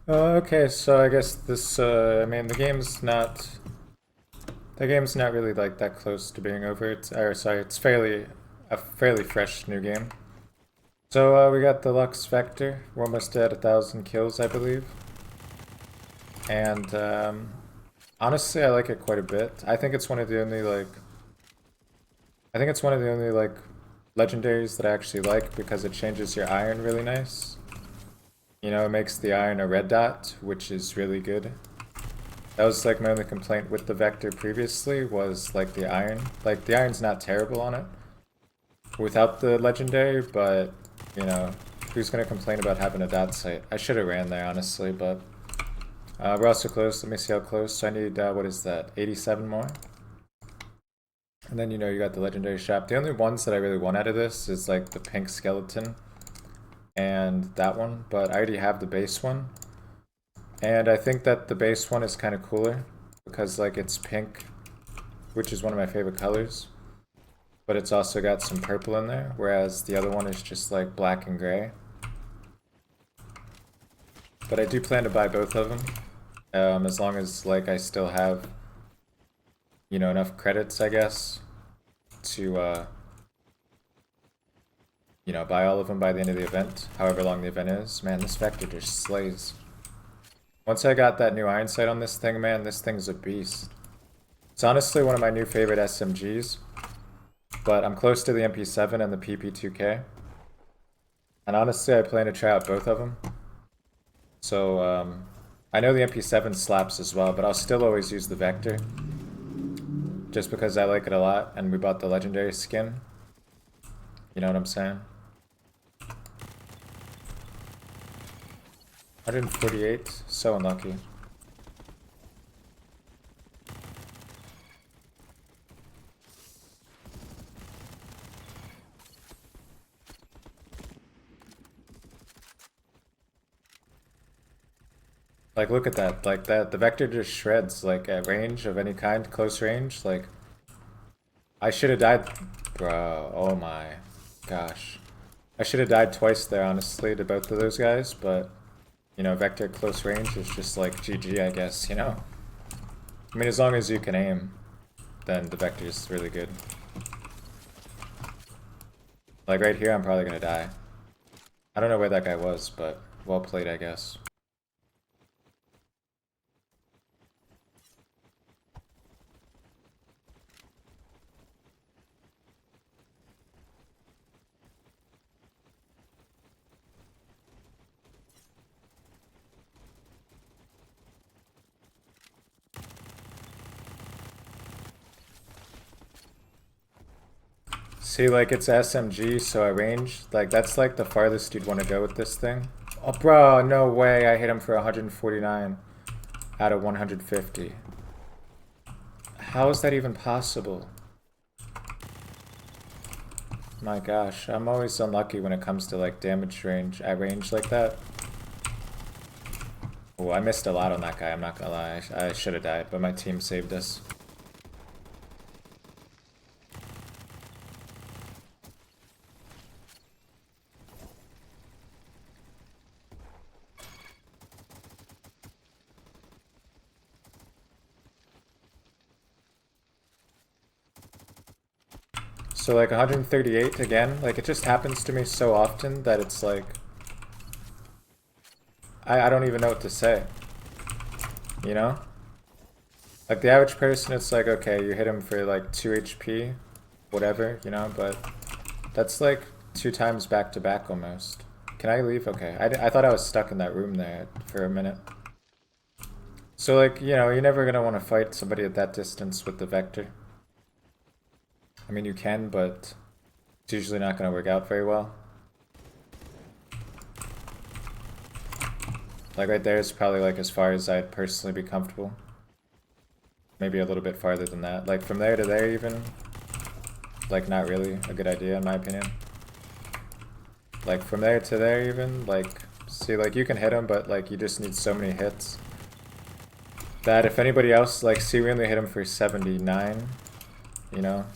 Okay, so I guess this, I mean, the game's not really like that close to being over. It's a fairly fresh new game. So we got the Lux Vector. We're almost at 1,000 kills, I believe. And honestly, I like it quite a bit. I think it's one of the only like legendaries that I actually like because it changes your iron really nice. You know, it makes the iron a red dot, which is really good. That was like my only complaint with the Vector previously was like the iron. Like the iron's not terrible on it without the legendary, but you know, who's gonna complain about having a dot sight? I should have ran there honestly, but we're also close. Let me see how close. So I need what is that? 87 more. And then you know you got the legendary shop. The only ones that I really want out of this is like the pink skeleton and that one, but I already have the base one. And I think that the base one is kind of cooler because like it's pink, which is one of my favorite colors. But it's also got some purple in there, whereas the other one is just like black and gray. But I do plan to buy both of them, as long as like I still have, you know, enough credits, I guess, to you know, buy all of them by the end of the event, however long the event is. Man, this Vector just slays. Once I got that new iron sight on this thing, man, this thing's a beast. It's honestly one of my new favorite SMGs, but I'm close to the MP7 and the PP2K. And honestly, I plan to try out both of them. So, I know the MP7 slaps as well, but I'll still always use the Vector. Just because I like it a lot, and we bought the legendary skin. You know what I'm saying? 148, so unlucky. Like, look at that. Like, the Vector just shreds, like, at range of any kind, close range. Like, I should have died. Bro, oh my gosh. I should have died twice there, honestly, to both of those guys, but, you know, Vector close range is just like GG, I guess, you know? I mean, as long as you can aim, then the Vector is really good. Like, right here, I'm probably gonna die. I don't know where that guy was, but well played, I guess. See, like, it's SMG, so I range. Like, that's like the farthest you'd want to go with this thing. Oh, bro, no way. I hit him for 149 out of 150. How is that even possible? My gosh, I'm always unlucky when it comes to, like, damage range at range like that. Oh, I missed a lot on that guy, I'm not gonna lie. I should have died, but my team saved us. So like 138 again, like it just happens to me so often that it's like I don't even know what to say. You know? Like the average person it's like okay, you hit him for like 2 HP, whatever, you know, but that's like 2 times back to back almost. Can I leave? Okay. I thought I was stuck in that room there for a minute. So like, you know, you're never gonna want to fight somebody at that distance with the Vector. I mean, you can, but it's usually not going to work out very well. Like right there is probably like as far as I'd personally be comfortable. Maybe a little bit farther than that. Like from there to there even, like not really a good idea in my opinion. Like from there to there even, like, see like you can hit him, but like you just need so many hits. That if anybody else, like see we only hit him for 79, you know?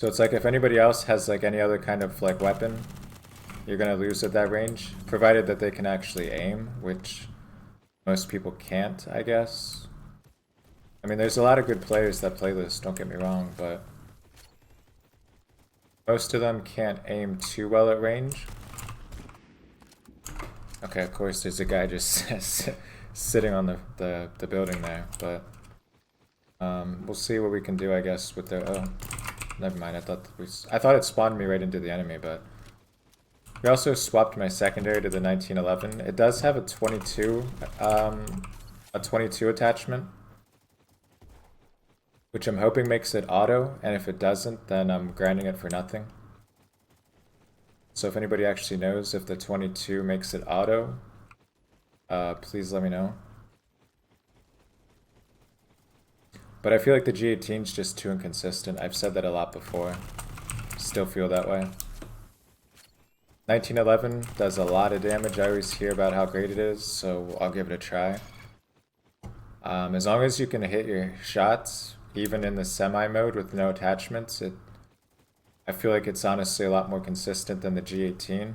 So it's like if anybody else has like any other kind of like weapon, you're gonna lose at that range, provided that they can actually aim, which most people can't, I guess. I mean, there's a lot of good players that play this, don't get me wrong, but most of them can't aim too well at range. Okay, of course, there's a guy just sitting on the building there, but we'll see what we can do, I guess, with the... Oh, never mind. I thought it spawned me right into the enemy, but we also swapped my secondary to the 1911. It does have a 22 attachment, which I'm hoping makes it auto, and if it doesn't, then I'm grinding it for nothing. So if anybody actually knows if the 22 makes it auto, please let me know. But I feel like the G18 is just too inconsistent. I've said that a lot before. Still feel that way. 1911 does a lot of damage. I always hear about how great it is, so I'll give it a try. As long as you can hit your shots, even in the semi mode with no attachments, I feel like it's honestly a lot more consistent than the G18.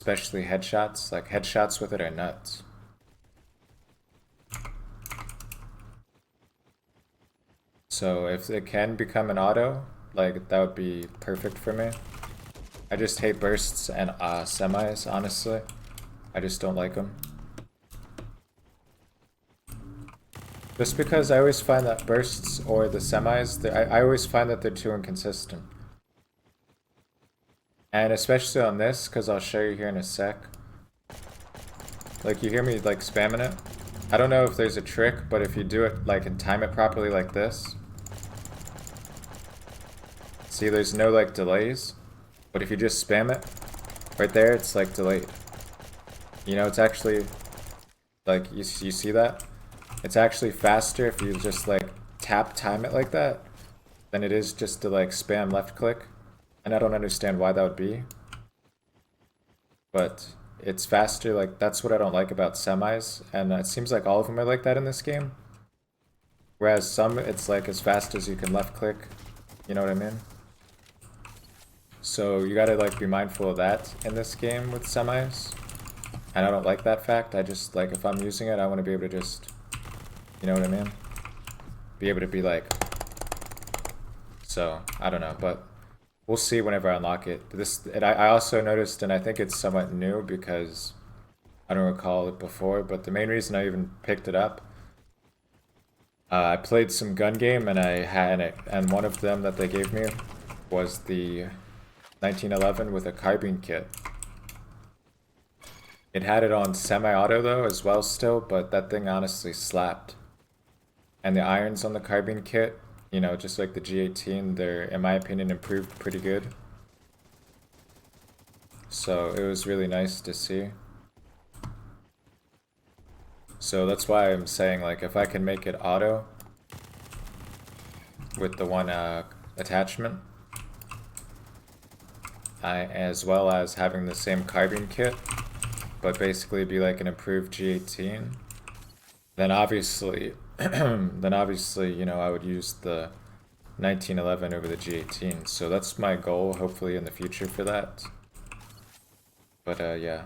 Especially headshots. Like, headshots with it are nuts. So if it can become an auto, like, that would be perfect for me. I just hate bursts and semis, honestly. I just don't like them. Just because I always find that bursts or the semis, I always find that they're too inconsistent. And especially on this, because I'll show you here in a sec. Like, you hear me, like, spamming it? I don't know if there's a trick, but if you do it, like, and time it properly like this. See, there's no, like, delays. But if you just spam it, right there, it's, like, delayed. You know, it's actually, like, you see that? It's actually faster if you just, like, time it like that than it is just to, like, spam left click. And I don't understand why that would be. But it's faster, like, that's what I don't like about semis. And it seems like all of them are like that in this game. Whereas some, it's, like, as fast as you can left click. You know what I mean? So you gotta, like, be mindful of that in this game with semis. And I don't like that fact. I just, like, if I'm using it, I want to be able to just, you know what I mean? Be able to be like... So, I don't know, but we'll see whenever I unlock it. I also noticed, and I think it's somewhat new because I don't recall it before, but the main reason I even picked it up, I played some gun game and I had it, and one of them that they gave me was the 1911 with a carbine kit. It had it on semi-auto though as well still, but that thing honestly slapped. And the irons on the carbine kit, you know, just like the G18, they're, in my opinion, improved pretty good. So it was really nice to see. So that's why I'm saying, like, if I can make it auto with the one attachment, as well as having the same carbine kit, but basically be like an improved G18, then obviously, you know, I would use the 1911 over the G18. So that's my goal, hopefully in the future for that. But yeah.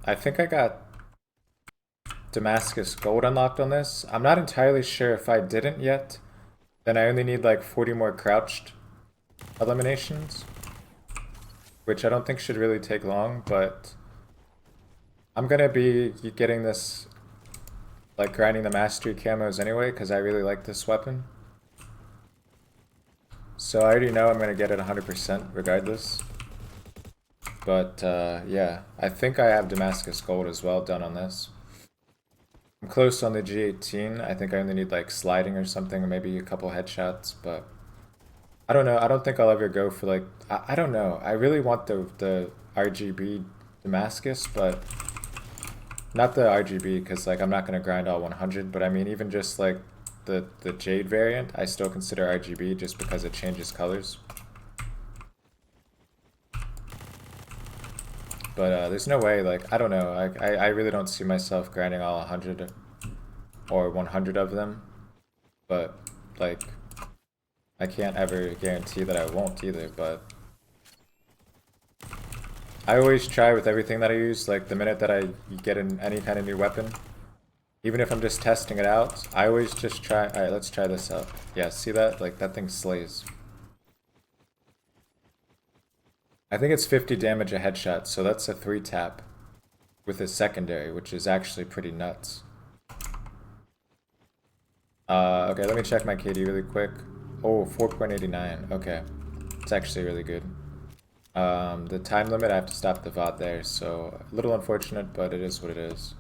I think I got Damascus Gold unlocked on this. I'm not entirely sure if I didn't yet. Then I only need like 40 more crouched eliminations, which I don't think should really take long, but I'm gonna be getting this, like, grinding the mastery camos anyway, because I really like this weapon. So I already know I'm gonna get it 100% regardless. But yeah, I think I have Damascus Gold as well done on this. I'm close on the G18. I think I only need like sliding or something, or maybe a couple headshots, but I don't know. I don't think I'll ever go for like, I don't know. I really want the RGB Damascus, but not the RGB because like I'm not gonna grind all 100, but I mean even just like the Jade variant, I still consider RGB just because it changes colors. But there's no way, like, I don't know, I really don't see myself grinding all 100 or 100 of them, but, like, I can't ever guarantee that I won't either, but I always try with everything that I use, like, the minute that I get in any kind of new weapon, even if I'm just testing it out, I always just try, alright, let's try this out. Yeah, see that? Like, that thing slays. I think it's 50 damage a headshot, so that's a 3 tap with a secondary, which is actually pretty nuts. Okay, let me check my KD really quick. Oh, 4.89. Okay, it's actually really good. The time limit, I have to stop the VOD there, so a little unfortunate, but it is what it is.